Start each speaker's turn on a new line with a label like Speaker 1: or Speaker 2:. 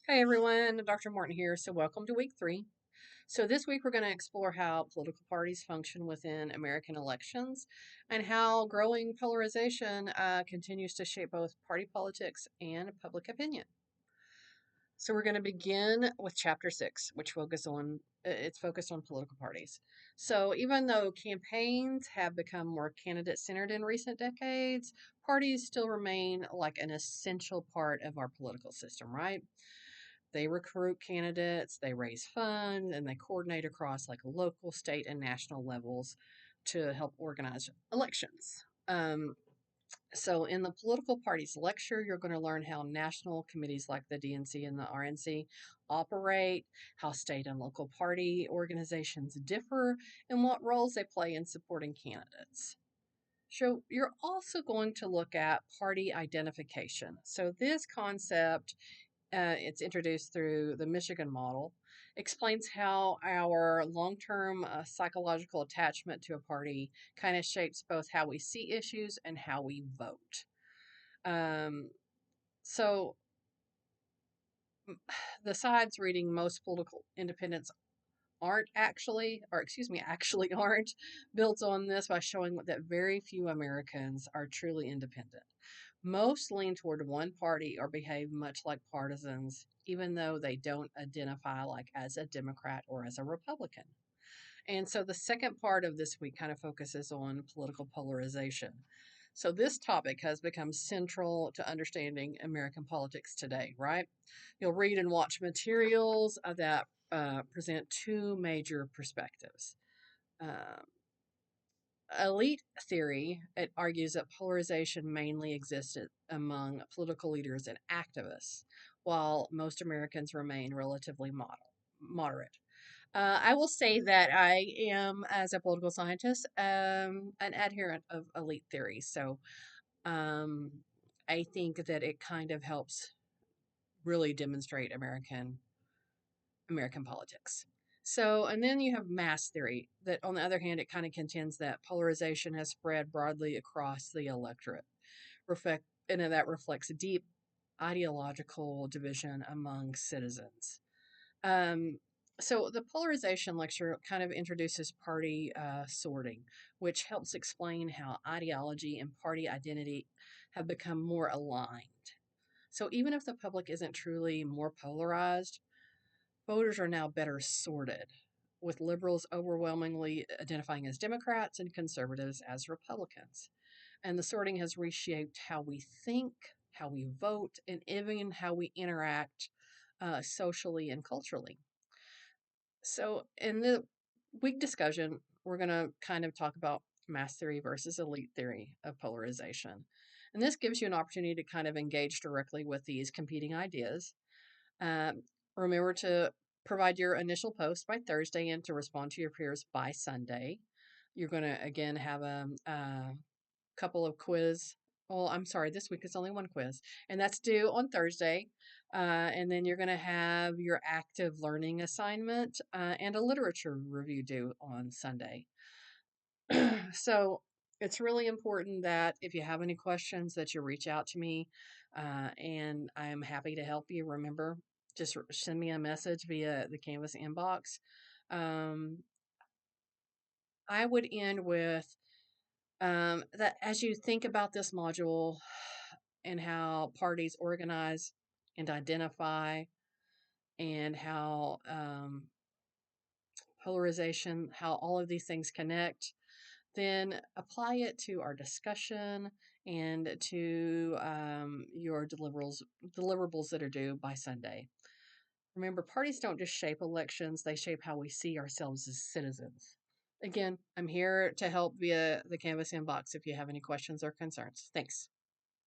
Speaker 1: Hey everyone, Dr. Morton here. So, welcome to week 3. So, this week we're going to explore how political parties function within American elections and how growing polarization continues to shape both party politics and public opinion. So, we're going to begin with chapter 6, which it's focused on political parties. So, even though campaigns have become more candidate centered in recent decades, parties still remain like an essential part of our political system, right? They recruit candidates, they raise funds, and they coordinate across like local, state, and national levels to help organize elections. So, in the political parties lecture, you're going to learn how national committees like the DNC and the RNC operate, how state and local party organizations differ, and what roles they play in supporting candidates. So, you're also going to look at party identification. So, this concept it's introduced through the Michigan model, explains how our long term psychological attachment to a party kind of shapes both how we see issues and how we vote. Um, so, the sides reading most political independents actually aren't built on this by showing that very few Americans are truly independent. Most lean toward one party or behave much like partisans, even though they don't identify like as a Democrat or as a Republican. And so the second part of this week kind of focuses on political polarization. So this topic has become central to understanding American politics today, right? You'll read and watch materials that present two major perspectives. Uh, Elite theory, it argues that polarization mainly existed among political leaders and activists, while most Americans remain relatively moderate. I will say that I am, as a political scientist, an adherent of elite theory. So um, I think that it kind of helps really demonstrate American politics. So, and then you have mass theory, that on the other hand, it kind of contends that polarization has spread broadly across the electorate. And that reflects a deep ideological division among citizens. Um, so, the polarization lecture kind of introduces party sorting, which helps explain how ideology and party identity have become more aligned. So, even if the public isn't truly more polarized, voters are now better sorted, with liberals overwhelmingly identifying as Democrats and conservatives as Republicans. And the sorting has reshaped how we think, how we vote, and even how we interact socially and culturally. So, in the week discussion, we're going to kind of talk about mass theory versus elite theory of polarization. And this gives you an opportunity to kind of engage directly with these competing ideas. um, Remember to provide your initial post by Thursday and to respond to your peers by Sunday. You're going to again have a couple of quiz. Well, I'm sorry, this week it's only one quiz, and that's due on Thursday. And then you're going to have your active learning assignment and a literature review due on Sunday. So it's really important that if you have any questions that you reach out to me, and I am happy to help you. Remember, just send me a message via the Canvas inbox. um, I would end with that as you think about this module and how parties organize and identify, and how polarization, how all of these things connect, then apply it to our discussion and to your deliverables that are due by Sunday. Remember, parties don't just shape elections, they shape how we see ourselves as citizens. Again, I'm here to help via the Canvas inbox if you have any questions or concerns. Thanks.